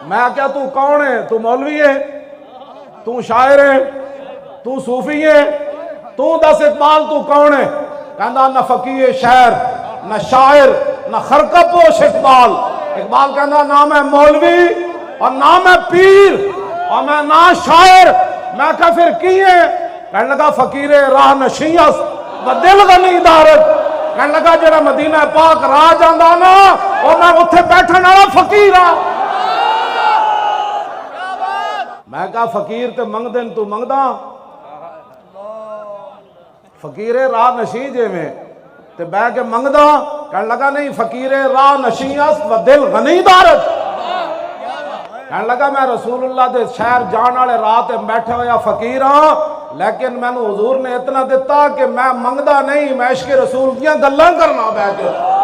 मैं क्या तू कौन है? तू मौलवी है, तू शायर है, तू सूफी है, तू दस इकबाल तू कौन है? कहता न फकीर शहर, न शायर, न खरकपोश इकबाल। इकबाल कहता ना मैं मौलवी और ना मैं पीर और मैं ना शायर। मैं क्या फिर की है? कहने लगा फकीर राह नशीयस व दिल गनी दारत। कहने लगा जरा मदीना पाक राह जांदा ना और मैं उत्थे बैठन वाला फकीर हाँ। मैं कहा फकीर ते मंगदे तू मंगदा, फकीर राह नशी जिवें ते बह के मंगदा। कहने लगा नहीं फकीर राह नशीयस व दिल गनी दारत। कहने लगा मैं रसूलुल्लाह दे शहर जान वाले राह ते बैठा होया फकीर हाँ, लेकिन मैनू हुजूर ने इतना दिता कि मैं मंगदा नहीं, मैं इश्क रसूल दियां गल्लां करना बैठ के।